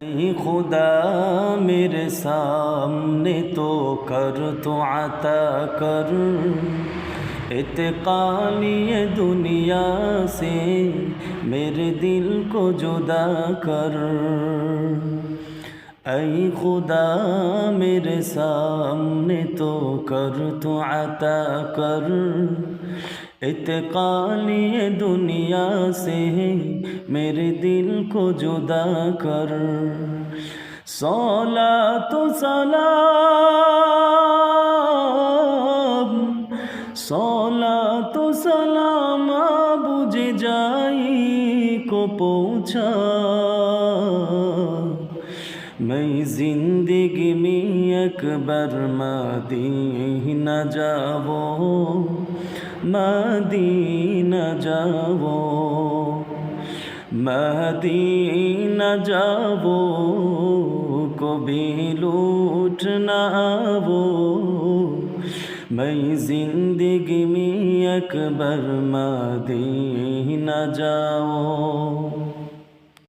खुदा मेरे सामने तो कर तो आता कर इत्काली दुनिया से मेरे दिल को जुदा कर। ऐ खुदा मेरे सामने तो कर तो आता कर इत्काली दुनिया से मेरे दिल को जुदा कर। सौला तो सलाम सौला तो सलाम बुझे जाई को पहुँचा। मैं जिंदगी में अकबर मदीना जावो मदीना जावो मदीना जावो कभी लूट ना आवो। मैं जिंदगी में अकबर मदीना जाओ।